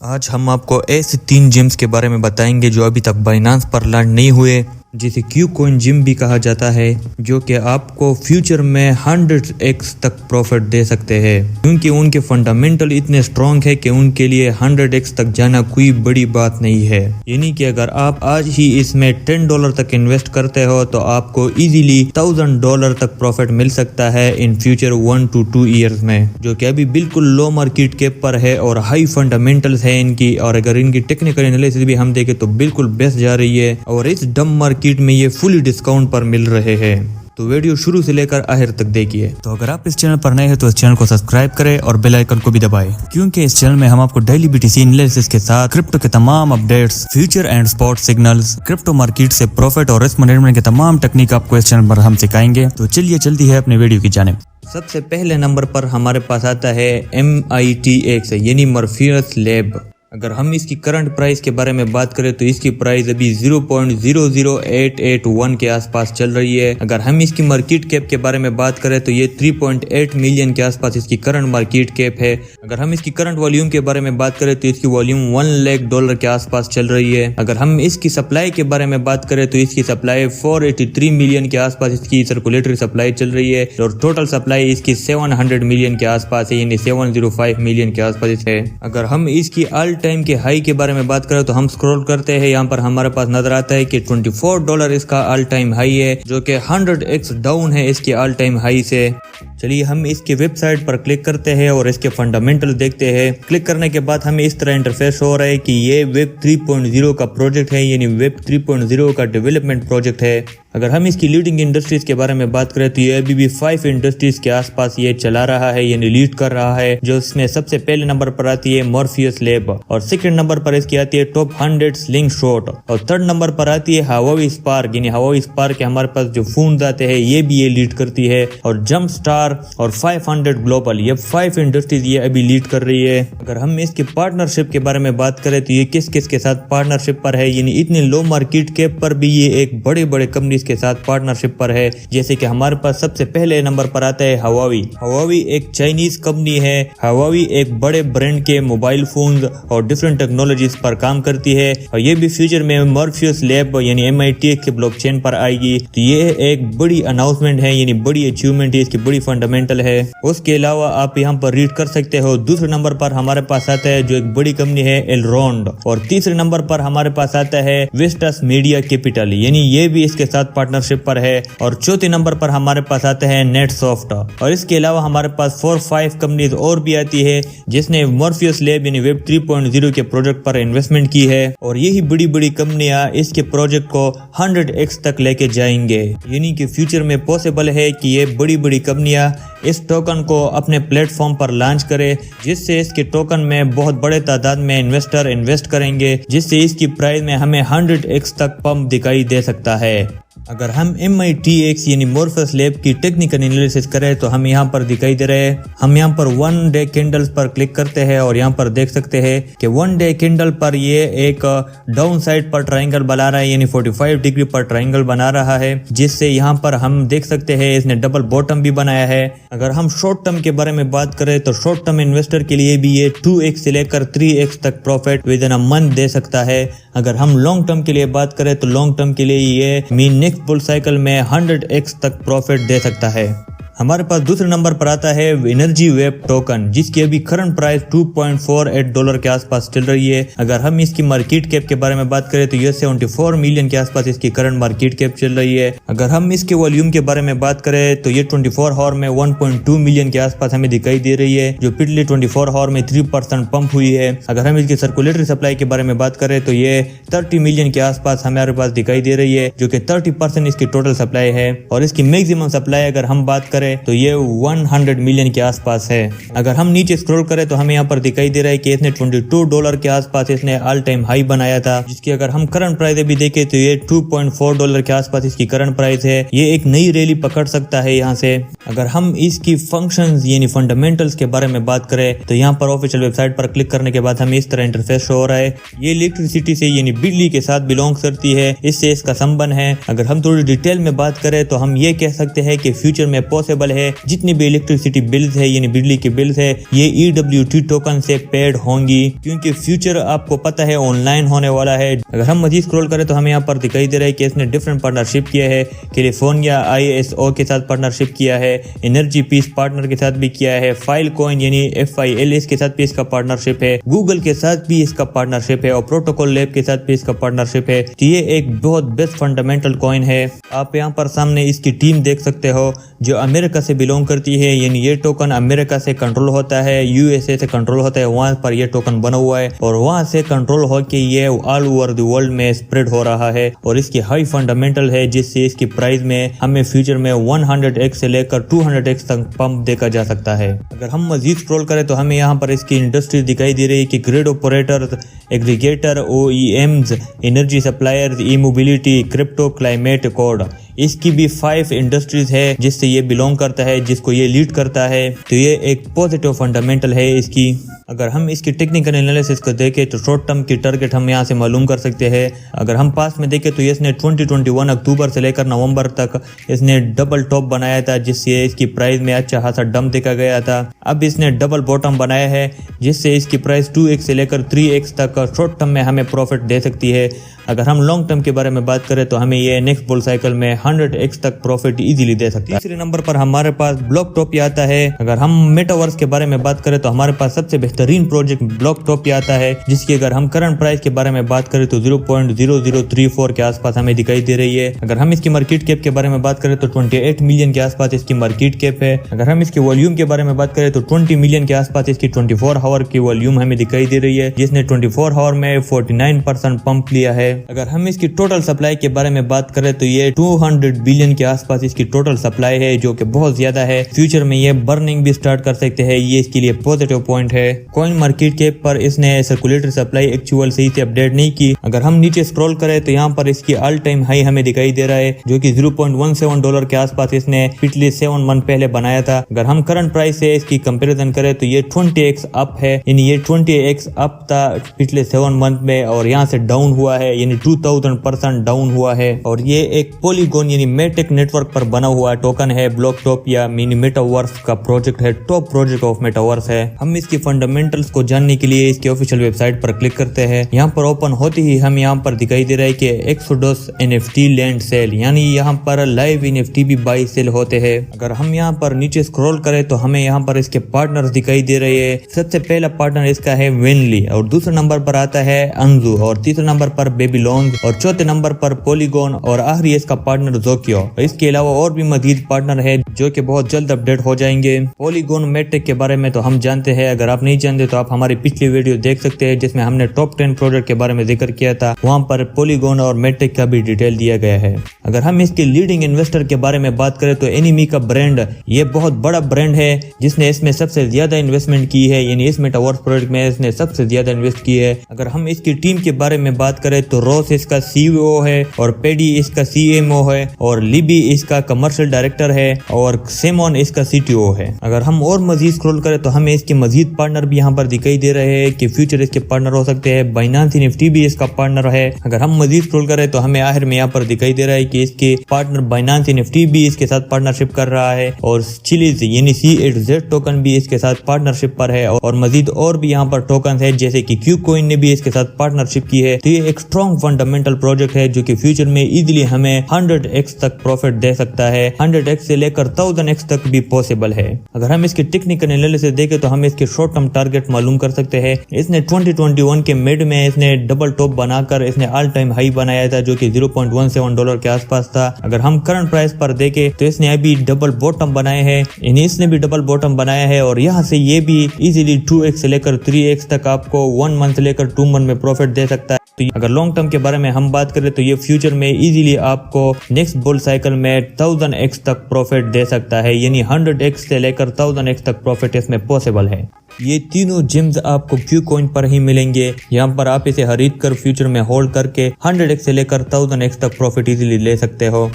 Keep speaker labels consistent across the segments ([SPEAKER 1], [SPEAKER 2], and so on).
[SPEAKER 1] आज हम आपको ऐसे 3 जिम्स के बारे में बताएंगे जो अभी तक बाइनांस पर लॉन्च नहीं हुए, जिसे क्यू कॉइन जिम भी कहा जाता है, जो कि आपको फ्यूचर में 100x तक प्रॉफिट दे सकते हैं, क्योंकि उनके फंडामेंटल इतने स्ट्रॉन्ग है कि उनके लिए 100x तक जाना कोई बड़ी बात नहीं है। यानी कि अगर आप आज ही इसमें $10 तक इन्वेस्ट करते हो तो आपको इजीली $1000 तक प्रॉफिट मिल सकता है इन फ्यूचर 1 to 2 ईयर्स में, जो कि अभी बिल्कुल लो मार्केट कैप पर है और हाई फंडामेंटल्स है इनकी। और अगर इनकी टेक्निकल एनालिसिस भी हम देखें तो बिल्कुल बेस्ट जा रही है और इस डम मार्केट में ये फुली डिस्काउंट पर मिल रहे हैं। तो वीडियो शुरू से लेकर आखिर तक देखिए। तो अगर आप इस चैनल पर नए हैं तो इस चैनल को सब्सक्राइब करें और बेल आइकन को भी दबाएं, क्योंकि इस चैनल में हम आपको डेली बीटीसी एनालिसिस के साथ क्रिप्टो के तमाम updates, future and spot signals, crypto market से प्रॉफिट और रिस्क मैनेजमेंट के तमाम टेक्निक आपको इस चैनल पर हम सिखाएंगे। तो चलिए जल्दी है अपने वीडियो की जानिब। सबसे पहले नंबर पर हमारे पास आता है MITX यानी मॉर्फियस लैब। अगर हम इसकी करंट प्राइस के बारे में बात करें तो इसकी प्राइस अभी 0.00881 के आसपास चल रही है। अगर हम इसकी मार्केट कैप के बारे में बात करें तो ये 3.8 मिलियन के आसपास इसकी करंट मार्केट कैप है। अगर हम इसकी करंट वॉल्यूम के बारे में बात करें तो इसकी वॉल्यूम $1 लाख के आसपास चल रही है। अगर हम इसकी सप्लाई के बारे में बात करें तो इसकी सप्लाई 483 मिलियन के आसपास इसकी सर्कुलेटरी सप्लाई चल रही है और टोटल सप्लाई इसकी 700 मिलियन के आसपास है, यानी 705 मिलियन के आसपास है। अगर हम इसकी ऑल टाइम के हाई के बारे में बात करें तो हम स्क्रॉल करते हैं, यहाँ पर हमारे पास नजर आता है कि $24 इसका ऑल टाइम हाई है, जो कि 100x डाउन है इसके ऑल टाइम हाई से। चलिए हम इसके वेबसाइट पर क्लिक करते हैं और इसके फंडामेंटल देखते हैं। क्लिक करने के बाद हमें इस तरह इंटरफेस हो रहा है कि ये वेब 3.0 का प्रोजेक्ट है, यानी वेब 3.0 का डेवलपमेंट प्रोजेक्ट है। अगर हम इसकी लीडिंग इंडस्ट्रीज के बारे में बात करें तो ये अभी भी 5 इंडस्ट्रीज के आसपास ये चला रहा है, यानी लीड कर रहा है, जो इसमें सबसे पहले नंबर पर आती है मॉर्फियस लैब और सेकंड नंबर पर इसकी आती है टॉप 100 स्लिंगशॉट और थर्ड नंबर पर आती है हवावी स्पार्क, यानी हवावी स्पार्क के हमारे पास जो फोन आते हैं ये भी ये लीड करती है, और जंप स्टार और 500 ग्लोबल, ये 5 इंडस्ट्रीज ये अभी लीड कर रही है। अगर हम इसकी पार्टनरशिप के बारे में बात करें तो ये किस किस के साथ पार्टनरशिप पर है, यानी इतने लो मार्केट कैप पर भी ये एक बड़े बड़े कंपनीज के साथ पार्टनरशिप पर है। जैसे कि हमारे पास सबसे पहले नंबर पर आता है हवावी। हवावी एक चाइनीज कंपनी है। हवावी एक बड़े ब्रांड के मोबाइल फोन और डिफरेंट टेक्नोलॉजीज पर काम करती है और ये भी फ्यूचर में मॉर्फियस लैब यानी MITX के ब्लॉकचेन पर आएगी। तो ये एक बड़ी अनाउंसमेंट है, यानी बड़ी अचीवमेंट है, इसकी बड़ी फंडामेंटल है। उसके अलावा आप यहाँ पर रीड कर सकते हो। दूसरे नंबर पर हमारे पास आता है जो एक बड़ी कंपनी है एलरोंड, और तीसरे नंबर पर हमारे पास आता है वेस्टस मीडिया कैपिटल, यानी ये भी इसके साथ पार्टनरशिप पर है। और चौथे नंबर पर हमारे पास आता है नेटसॉफ्ट, और इसके अलावा हमारे पास 4-5 कंपनीज और भी आती है जिसने मॉर्फियस लैब यानी वेब 3.0 के प्रोजेक्ट पर इन्वेस्टमेंट की है, और यही बड़ी बड़ी कंपनियां इसके प्रोजेक्ट को 100x तक लेके जाएंगे। यानी कि फ्यूचर में पॉसिबल है कि ये बड़ी बड़ी कंपनियां इस टोकन को अपने प्लेटफॉर्म पर लॉन्च करे, जिससे इसके टोकन में बहुत बड़े तादाद में इन्वेस्टर इन्वेस्ट करेंगे, जिससे इसकी प्राइस में हमें 100x तक पंप दिखाई दे सकता है। अगर हम MITX यानी मॉर्फियस लैब की टेक्निकल एनालिसिस करें तो हम यहाँ पर दिखाई दे रहे हैं। हम यहाँ पर 1 डे कैंडल्स पर क्लिक करते हैं और यहाँ पर देख सकते हैं कि 1 डे कैंडल पर ये एक डाउन साइड पर ट्रायंगल बना रहा है, यानी 45 डिग्री पर ट्रायंगल बना रहा है, जिससे यहाँ पर हम देख सकते हैं इसने डबल बॉटम भी बनाया है। अगर हम शॉर्ट टर्म के बारे में बात करें तो शॉर्ट टर्म इन्वेस्टर के लिए भी ये 2x से लेकर 3x तक profit within a month दे सकता है। अगर हम लॉन्ग टर्म के लिए बात करें तो लॉन्ग टर्म के लिए ये नेक्स्ट बुल साइकिल में 100x तक प्रॉफिट दे सकता है। हमारे पास दूसरे नंबर पर आता है एनर्जी वेब टोकन, जिसकी अभी करंट प्राइस $2.48 के आसपास चल रही है। अगर हम इसकी मार्केट कैप के बारे में बात करें तो ये 74 मिलियन के आसपास इसकी करंट मार्केट कैप चल रही है। अगर हम इसके वॉल्यूम के बारे में बात करें तो ये 24 आवर में 1.2 मिलियन के आसपास हमें दिखाई दे रही है, जो पिछले 24 आवर में 3% पंप हुई है। अगर हम इसकी सर्कुलेटरी सप्लाई के बारे में बात करें तो ये 30 मिलियन के आसपास हमारे पास दिखाई दे रही है, जो कि 30% इसकी टोटल सप्लाई है। और इसकी मैक्सिमम सप्लाई अगर हम बात करें तो ये 100 मिलियन के आसपास है। अगर हम नीचे स्क्रॉल करें तो हमें यहाँ पर दिखाई दे रहा है कि इसने $22 के आसपास इसने ऑल टाइम हाई बनाया था, जिसकी अगर हम करंट प्राइस भी देखें तो ये $2.4 के आसपास इसकी करंट प्राइस है। ये एक नई रैली पकड़ सकता है यहाँ से। अगर हम इसकी फंक्शंस यानी फंडामेंटल्स के बारे में बात करें तो यहाँ पर ऑफिशियल वेबसाइट पर क्लिक करने के बाद हमें इस तरह इंटरफेस शो हो रहा है। ये इलेक्ट्रिसिटी से यानी बिजली के साथ बिलोंग करती है, इससे इसका संबंध है। अगर हम थोड़ी डिटेल में बात करें तो हम ये कह सकते हैं कि फ्यूचर में पॉसिबल है जितनी भी इलेक्ट्रिसिटी बिल्स है यानी बिजली के बिल्स है ये EWT टोकन से पेड होंगी, क्योंकि फ्यूचर आपको पता है ऑनलाइन होने वाला है। अगर हम मजीद स्क्रॉल करें तो हमें यहाँ पर दिखाई दे रहा है कि इसने डिफरेंट पार्टनरशिप किया है। कैलिफोर्निया ISO के साथ पार्टनरशिप किया है, एनर्जी पीस पार्टनर के साथ भी किया है, फाइल कॉइन यानी FIL के साथ भी इसका पार्टनरशिप है, गूगल के साथ भी इसका पार्टनरशिप है और प्रोटोकॉल लैब के साथ भी इसका पार्टनरशिप है। तो ये एक बहुत बेस्ट फंडामेंटल कॉइन है। आप यहाँ पर सामने इसकी टीम देख सकते हो जो अमेरिका से बिलोंग करती है, यानी ये टोकन अमेरिका से कंट्रोल होता है, USA से कंट्रोल होता है, वहां पर ये टोकन बना हुआ है और वहां से कंट्रोल होकर ये ऑल ओवर द वर्ल्ड में स्प्रेड हो रहा है और इसकी हाई फंडामेंटल है, जिससे इसकी प्राइस में हमें फ्यूचर में 100x से लेकर 200x तक पंप देखा जा सकता है। अगर हम मजीद स्क्रॉल करें तो हमें यहाँ पर इसकी इंडस्ट्री दिखाई दे रही है कि grid operator, aggregator, OEMs, energy suppliers, e-mobility, crypto, climate code, इसकी भी 5 इंडस्ट्रीज है जिससे ये बिलोंग करता है, जिसको ये लीड करता है। तो ये एक पॉजिटिव फंडामेंटल है इसकी। अगर हम इसकी टेक्निकल एनालिसिस को देखें तो शॉर्ट टर्म की टारगेट हम यहाँ से मालूम कर सकते हैं। अगर हम पास में देखें तो इसने 2021 अक्टूबर से लेकर नवंबर तक इसने डबल टॉप बनाया था, जिससे इसकी प्राइस में अच्छा खासा डंप देखा गया था। अब इसने डबल बॉटम बनाया है जिससे इसकी प्राइस 2x से लेकर 3x तक शॉर्ट टर्म में हमें प्रॉफिट दे सकती है। अगर हम लॉन्ग टर्म के बारे में बात करें तो हमें ये नेक्स्ट बुल साइकिल में 100x तक प्रॉफिट इजीली दे सकता है। तीसरे नंबर पर हमारे पास ब्लॉकटोपिया आता है। अगर हम मेटावर्स के बारे में बात करें तो हमारे पास सबसे बेहतरीन प्रोजेक्ट ब्लॉकटोपिया आता है, जिसकी अगर हम करंट प्राइस के बारे में बात करें तो 0.0034 के आसपास हमें दिखाई दे रही है। अगर हम इसकी मार्केट कैप के बारे में बात करें तो 28 मिलियन के आसपास इसकी मार्केट कैप है। अगर हम इसके वॉल्यूम के बारे में बात करें तो 20 मिलियन के आसपास इसकी 24 आवर की वॉल्यूम हमें दिखाई दे रही है, जिसने 24 आवर में 49% पंप लिया है। अगर हम इसकी टोटल सप्लाई के बारे में बात करें तो ये 200 बिलियन के आसपास इसकी टोटल सप्लाई है, जो कि बहुत ज्यादा है। फ्यूचर में ये बर्निंग भी स्टार्ट कर सकते हैं, ये इसके लिए पॉजिटिव पॉइंट है। कॉइन मार्केट कैप पर इसने सर्कुलेटरी सप्लाई एक्चुअल सही से अपडेट नहीं की। अगर हम नीचे स्क्रॉल करें तो यहाँ पर इसकी ऑल टाइम हाई हमें दिखाई दे रहा है, जो कि $0.17 के आसपास इसने पिछले 7 मंथ पहले बनाया था। अगर हम करंट प्राइस से इसकी कंपेरिजन करें तो ये 20x अप है, यानी ये 20x अप था पिछले 7 मंथ में और यहाँ से डाउन हुआ है, यानी 2000% डाउन हुआ है। और ये एक पॉलीगॉन यानी मेटेक नेटवर्क पर बना हुआ टोकन है। ब्लॉकटोपिया मिनी मेटावर्स का प्रोजेक्ट है, टॉप प्रोजेक्ट ऑफ मेटावर्स है। हम इसकी फंडामेंटल्स को जानने के लिए इसकी ऑफिशियल वेबसाइट पर क्लिक करते हैं। यहाँ पर ओपन होते ही हम यहाँ पर दिखाई दे रहा है कि एक्सोडस NFT लैंड सेल, यानी यहाँ पर लाइव NFT भी बाई सेल होते हैं। अगर हम यहाँ पर नीचे स्क्रॉल करें तो हमें यहाँ पर इसके पार्टनर्स दिखाई दे रहे हैं। सबसे पहला पार्टनर इसका है वेनली और दूसरे नंबर पर आता है अंजू और तीसरे नंबर पर बेबीलोन और चौथे नंबर पर पॉलीगॉन और आखिरी इसका पार्टनर जोकियो। इसके अलावा और भी मजीद पार्टनर है जो कि बहुत जल्द अपडेट हो जाएंगे। पॉलीगॉन मेटेक के बारे में तो हम जानते हैं, अगर आप नहीं जानते तो आप हमारी पिछली वीडियो देख सकते हैं जिसमें हमने टॉप 10 प्रोजेक्ट के बारे में जिक्र किया था, वहां पर पॉलीगॉन और मेटेक का भी डिटेल दिया गया है। अगर हम इसके लीडिंग इन्वेस्टर के बारे में बात करें तो एनिमी का ब्रांड, ये बहुत बड़ा ब्रांड है जिसने इसमें सबसे ज्यादा इन्वेस्टमेंट की है, यानी इस मेटावर्स प्रोजेक्ट में इसने सबसे ज्यादा इन्वेस्ट की है। अगर हम इसकी टीम के बारे में बात करें तो रॉस इसका CEO है और पेडी इसका CMO है और लिबी इसका कमर्शियल डायरेक्टर है और सेमोन इसका CTO है। अगर हम और मजीद स्क्रॉल करें तो हमें इसके मजीद पार्टनर भी यहाँ पर दिखाई दे रहे हैं कि फ्यूचर इसके पार्टनर हो सकते हैं। बाइनेंस NFT भी इसका पार्टनर है। अगर हम मजीद स्क्रॉल करें तो हमें आखिर में यहाँ पर दिखाई दे रहा है कि इसके पार्टनर बाइनेंस NFT भी इसके साथ पार्टनरशिप कर रहा है और चिलीज यानी C8Z टोकन भी इसके साथ पार्टनरशिप पर है और मजीद और भी यहाँ पर टोकन है जैसे कि क्यूकॉइन ने भी इसके साथ पार्टनरशिप की है। तो ये एक स्ट्रॉन्ग फंडामेंटल प्रोजेक्ट है जो कि फ्यूचर में इजीली हमें 100x तक प्रॉफिट दे सकता है। 100x से लेकर 1000x तक भी पॉसिबल है। अगर हम इसके टेक्निकल एनालिसिस देखें तो हम इसके शॉर्ट टर्म टारगेट मालूम कर सकते हैं। इसने 2021 के मिड में इसने डबल टॉप बनाकर इसने ऑल टाइम हाई बनाया था जो कि $0.17 के आसपास था। अगर हम करंट प्राइस पर देखें तो इसने अभी डबल बॉटम बनाए हैं, इसने भी डबल बॉटम बनाया है और यहाँ से ये भी इजीली 2x से लेकर 3x तक आपको 1 मंथ से लेकर 2 मंथ में प्रॉफिट दे सकता है। तो अगर लॉन्ग टर्म के बारे में हम बात करें तो ये फ्यूचर में इजीली आपको नेक्स्ट बुल साइकिल में 1000x तक प्रॉफिट दे सकता है, यानी 100x से लेकर 1000x तक प्रॉफिट इसमें पॉसिबल है। ये तीनों जिम्स आपको क्यूकॉइन पर ही मिलेंगे। यहाँ पर आप इसे खरीद कर फ्यूचर में होल्ड करके 100x से लेकर 1000x तक प्रॉफिट इजीली ले सकते हो।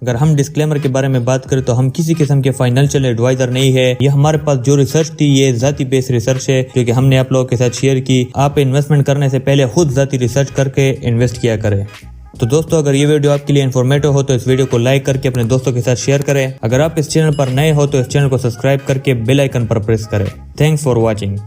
[SPEAKER 1] अगर हम डिस्क्लेमर के बारे में बात करें तो हम किसी किस्म के फाइनेंशियल एडवाइजर नहीं है। ये हमारे पास जो रिसर्च थी ये जाती बेस्ड रिसर्च है जो कि हमने आप लोगों के साथ शेयर की। आप इन्वेस्टमेंट करने से पहले खुद जाती रिसर्च करके इन्वेस्ट किया करें। तो दोस्तों अगर ये वीडियो आपके लिए इन्फॉर्मेटिव हो तो इस वीडियो को लाइक करके अपने दोस्तों के साथ शेयर करें। अगर आप इस चैनल पर नए हो तो इस चैनल को सब्सक्राइब करके बेल आइकन पर प्रेस करें। Thanks for watching.